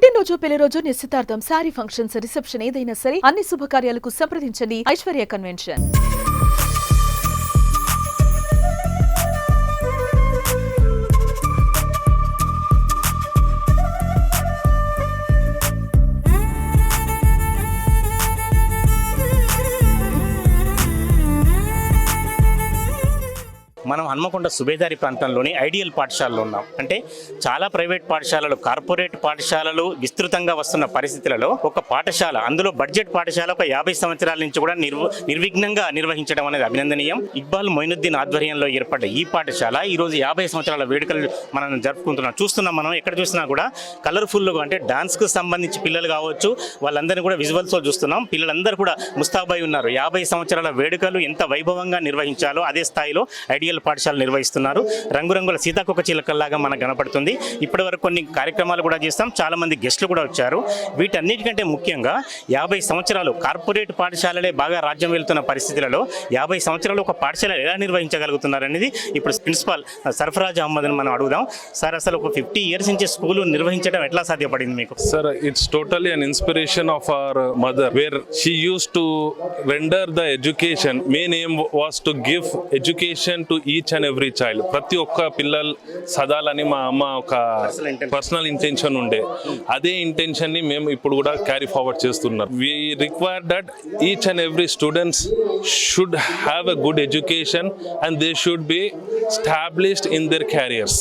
పుట్టినరోజు, పెళ్లి రోజు, నిశ్చితార్థం, శారీ ఫంక్షన్స్, రిసెప్షన్ ఏదైనా సరే అన్ని శుభకార్యాలకు సంప్రదించండి ఐశ్వర్య కన్వెన్షన్. మనం హన్మకొండ సుబేదారి ప్రాంతంలోని ఐడియల్ పాఠశాలలో ఉన్నాం. అంటే చాలా ప్రైవేట్ పాఠశాలలు, కార్పొరేట్ పాఠశాలలు విస్తృతంగా వస్తున్న పరిస్థితులలో ఒక పాఠశాల, అందులో బడ్జెట్ పాఠశాల ఒక 50 సంవత్సరాల నుంచి కూడా నిర్విఘ్నంగా నిర్వహించడం అనేది అభినందనీయం. ఇక్బాల్ మొయినుద్దీన్ ఆధ్వర్యంలో ఏర్పడ్డ ఈ పాఠశాల ఈరోజు 50 సంవత్సరాల వేడుకలు మనం జరుపుకుంటున్నాం. చూస్తున్నాం, మనం ఎక్కడ చూసినా కూడా కలర్ఫుల్గా, అంటే డాన్స్కు సంబంధించి పిల్లలు కావచ్చు, వాళ్ళందరినీ కూడా విజువల్స్లో చూస్తున్నాం. పిల్లలందరూ కూడా ముస్తాబై ఉన్నారు. 50 సంవత్సరాల వేడుకలు ఎంత వైభవంగా నిర్వహించాలో అదే స్థాయిలో ఐడియల్ పాఠశాల నిర్వహిస్తున్నారు. రంగురంగుల సీతాకోక చిలకల్లాగా మనకు కనపడుతుంది. ఇప్పటి వరకు కొన్ని కార్యక్రమాలు కూడా చేస్తాం, చాలా మంది గెస్టులు కూడా వచ్చారు. వీటన్నిటికంటే ముఖ్యంగా 50 సంవత్సరాలు కార్పొరేట్ పాఠశాలలే బాగా రాజ్యం వెళ్తున్న పరిస్థితులలో 50 సంవత్సరాలు ఒక పాఠశాల ఎలా నిర్వహించగలుగుతున్నారు అనేది ఇప్పుడు ప్రిన్సిపాల్ సర్ఫరాజ్ అహ్మద్ని మనం అడుగుదాం. సార్, అసలు ఒక 50 ఇయర్స్ నుంచి స్కూల్ నిర్వహించడం ఎట్లా సాధ్యపడింది మీకు? Sir, it's totally an inspiration of our mother, where she use to render the education. Main aim was to give education to each and every child. ప్రతి ఒక్క పిల్లలు చదవాలని మా అమ్మ ఒక పర్సనల్ ఇంటెన్షన్ ఉండే. అదే ఇంటెన్షన్ ని మేము ఇప్పుడు కూడా క్యారీ ఫార్వర్డ్ చేస్తున్నారు. We require that each and every students should have a good education and they should be established in their careers.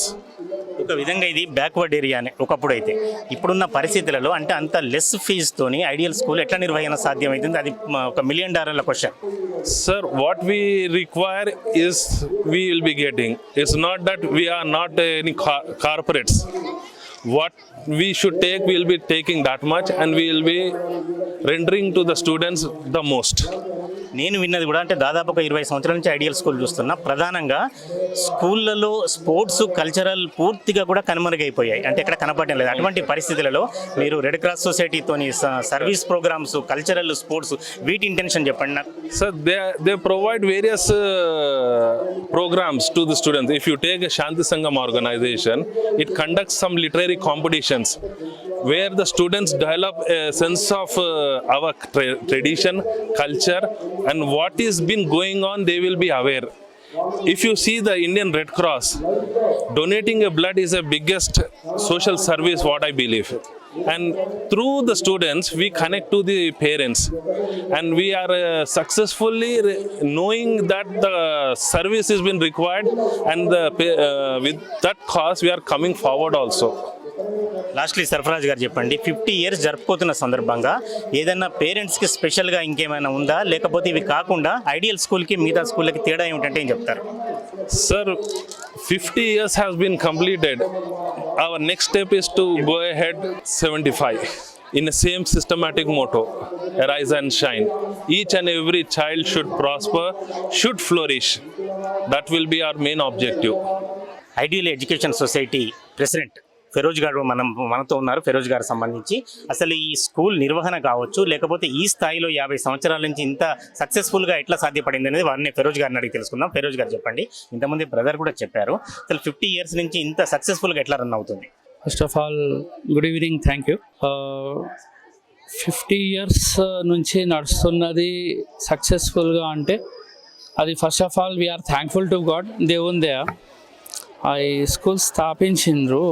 ఒక విధంగా ఇది బ్యాక్వర్డ్ ఏరియానే ఒకప్పుడు. అయితే ఇప్పుడున్న పరిస్థితులలో అంటే అంత లెస్ ఫీజుతోని ఐడియల్ స్కూల్ ఎట్లా నిర్వహణ సాధ్యమవుతుంది? అది ఒక $1 million question. Sir, what we require is we will be getting. It's not that we are not any corporates. What we should take, we will be taking that much and we will be rendering to the students the most. నేను విన్నది కూడా, అంటే దాదాపు ఒక 20 సంవత్సరాల నుంచి ideal school చూస్తున్నా. ప్రధానంగా స్కూళ్ళలో స్పోర్ట్స్, కల్చరల్ పూర్తిగా కూడా కనుమరుగైపోయాయి, అంటే ఎక్కడ కనపడడం లేదు. అటువంటి పరిస్థితులలో మీరు రెడ్ క్రాస్ సొసైటీతోని సర్వీస్ ప్రోగ్రామ్స్, కల్చరల్, స్పోర్ట్స్, వీటి ఇంటెన్షన్ చెప్పండి నాకు. Sir, they provide various programs to the students. If you take a Shanti Sangam organization, it conducts some literary competitions where the students develop a sense of our tradition, culture, and what is been going on, they will be aware. If you see the Indian Red Cross, donating a blood is the biggest social service, what I believe. And through the students, we connect to the parents. And we are successfully knowing that the service has been required. And with that cause, we are coming forward also. Lastly Sarfaraz గారు చెప్పండి, 50 years జరుపుకోతున్న సందర్భంగా ఏదైనా పేరెంట్స్కి స్పెషల్గా ఇంకేమైనా ఉందా, లేకపోతే ఇవి కాకుండా ఐడియల్ స్కూల్కి మిగతా స్కూళ్ళకి తేడా ఏమిటంటే ఏం చెప్తారు? Sir, 50 years has been completed. Our next step is to go ahead 75 in the same systematic motto, arise and shine. Each and every child should prosper, should flourish. That will be our main objective. Ideal education society president Feroz గారు మనతో ఉన్నారు. ఫెరోజ్ గారు సంబంధించి అసలు ఈ school నిర్వహణ కావచ్చు, లేకపోతే ఈ స్థాయిలో 50 సంవత్సరాల నుంచి ఇంత సక్సెస్ఫుల్గా ఎట్లా సాధ్యపడింది అనేది వారిని ఫెరోజ్ గారిని అడిగి తెలుసుకుందాం. ఫెరోజ్ గారు చెప్పండి, ఇంతమంది బ్రదర్ కూడా చెప్పారు, అసలు 50 ఇయర్స్ నుంచి ఇంత సక్సెస్ఫుల్గా ఎట్లా రన్ అవుతుంది? First of all good evening, thank you. 50 years నుంచి నడుస్తున్నది సక్సెస్ఫుల్గా అంటే అది first of all we are thankful to God. దేవుని దయ. ఈ స్కూల్ స్థాపించిండ్రు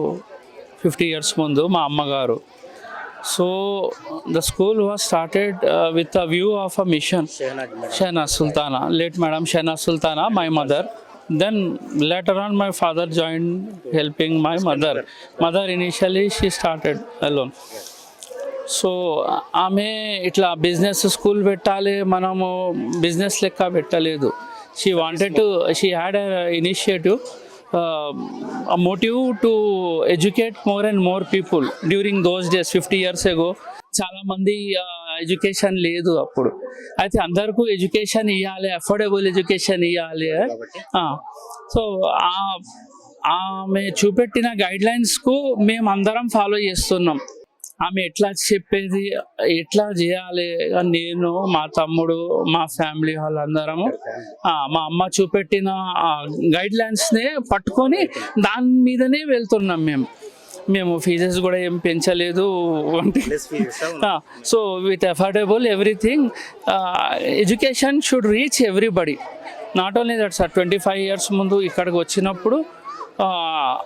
50 ఇయర్స్ ముందు మా అమ్మగారు. So the school was started with a view of a mission. Shahnaz Sultana, late madam Shahnaz Sultana, my mother. Then later on my father joined helping my mother. Mother initially she started alone. So ఆమె ఇట్లా business school పెట్టాలి, మనము business లెక్క పెట్టలేదు. She wanted to, she had a initiative, a motive to educate more and more people. During those days 50 years ago చాలా మంది education లేదు అప్పుడు. అయితే అందరికీ ఎడ్యుకేషన్ ఇవ్వాలి, అఫోర్డబుల్ ఎడ్యుకేషన్ ఇవ్వాలి. సో ఆమె చూపెట్టిన గైడ్లైన్స్కు మేము అందరం ఫాలో చేస్తున్నాం. ఆమె ఎట్లా చెప్పేది, ఎట్లా చేయాలి, నేను, మా తమ్ముడు, మా ఫ్యామిలీ వాళ్ళందరము మా అమ్మ చూపెట్టిన గైడ్ లైన్స్నే పట్టుకొని దాని మీదనే వెళ్తున్నాం మేము. మేము ఫీజెస్ కూడా ఏం పెంచలేదు అంటే so with affordable everything education should reach everybody. Not only that sir, 25 years ముందు ఇక్కడికి వచ్చినప్పుడు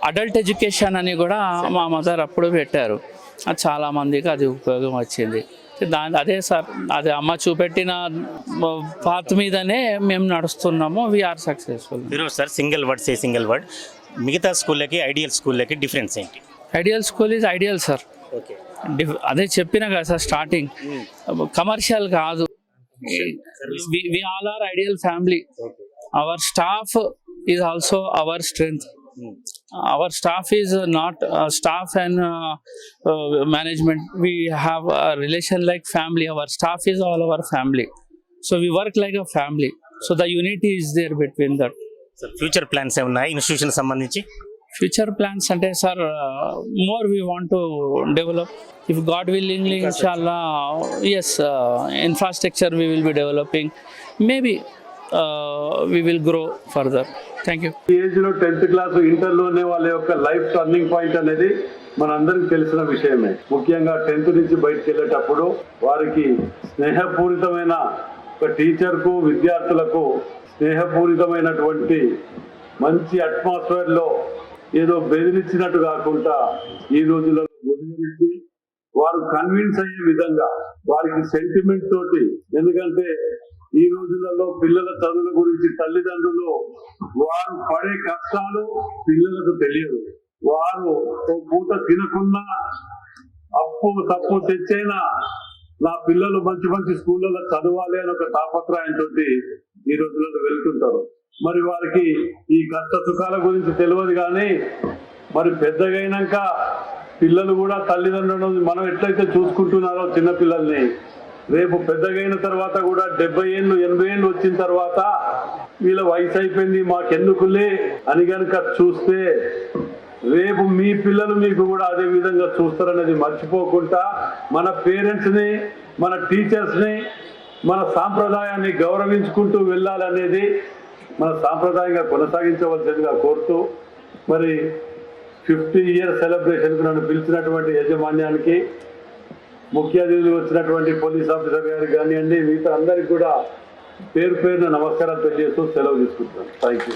అడల్ట్ ఎడ్యుకేషన్ అని కూడా మా మదర్ అప్పుడు పెట్టారు. అది చాలామందికి అది ఉపయోగం వచ్చింది. అదే సార్, అదే అమ్మ చూపెట్టిన పాత్ మీదనే మేము నడుస్తున్నాము. We are successful. ఈరోజు సార్ సింగిల్ వర్డ్ మిగతా స్కూళ్ళకి ఐడియల్ స్కూళ్ళకి డిఫరెన్స్ ఏంటి? Ideal school is ideal sir. Okay, అదే చెప్పిన కదా సార్ స్టార్టింగ్, కమర్షియల్ కాదు. We all are ideal family. Our staff is also our strength. Our staff is not staff and management. We have a relation like family. Our staff is all our family. So we work like a family. So the unity is there between that. Sir future plans ఏమన్నా institution సంబంధించి? Future plans అంటే sir more we want to develop. If God willingly, inshallah, yes, infrastructure we will be developing. Maybe we will grow further. Thank you. ఈ ఏజ్లో 10th class ఇంటర్లోనే వాళ్ళ యొక్క life turning point అనేది మనందరికి తెలిసిన విషయమే. ముఖ్యంగా 10th నుంచి బయటకు వెళ్ళేటప్పుడు వారికి స్నేహపూరితమైన ఒక టీచర్కు విద్యార్థులకు స్నేహపూరితమైనటువంటి మంచి అట్మాస్ఫియర్లో ఏదో బెదిరించినట్టు కాకుండా ఈ రోజులలో బెదిరించి వారు కన్విన్స్ అయ్యే విధంగా వారికి సెంటిమెంట్ తోటి, ఎందుకంటే ఈ రోజులలో పిల్లల చదువుల గురించి తల్లిదండ్రులు వారు పడే కష్టాలు పిల్లలకు తెలియదు. వారు ఓ పూట తినకున్నా అప్పు తప్పు తెచ్చైనా నా పిల్లలు మంచి మంచి స్కూళ్ళలో చదవాలి అని ఒక తాపత్రయంతో ఈ రోజులలో వెళ్తుంటారు. మరి వారికి ఈ కష్ట సుఖాల గురించి తెలియదు. కానీ మరి పెద్దగైనాక పిల్లలు కూడా తల్లిదండ్రులను మనం ఎట్లయితే చూసుకుంటున్నారో చిన్నపిల్లల్ని, రేపు పెద్దగైన తర్వాత కూడా 70 ఏళ్ళు 80 ఏళ్ళు వచ్చిన తర్వాత వీళ్ళ వయసు అయిపోయింది మాకెందుకులే అని కనుక చూస్తే రేపు మీ పిల్లలు మీకు కూడా అదే విధంగా చూస్తారనేది మర్చిపోకుండా మన పేరెంట్స్ని, మన టీచర్స్ని, మన సాంప్రదాయాన్ని గౌరవించుకుంటూ వెళ్ళాలనేది మన సాంప్రదాయంగా కొనసాగించవలసిందిగా కోరుతూ, మరి 50 year సెలబ్రేషన్కు నన్ను పిలిచినటువంటి యాజమాన్యానికి, ముఖ్య అతిథులు వచ్చినటువంటి పోలీస్ ఆఫీసర్ గారికి కానివ్వండి, మిగతా అందరికీ కూడా పేరు పేరున నమస్కారాలు తెలియజేస్తూ సెలవు తీసుకుంటున్నాను. Thank you.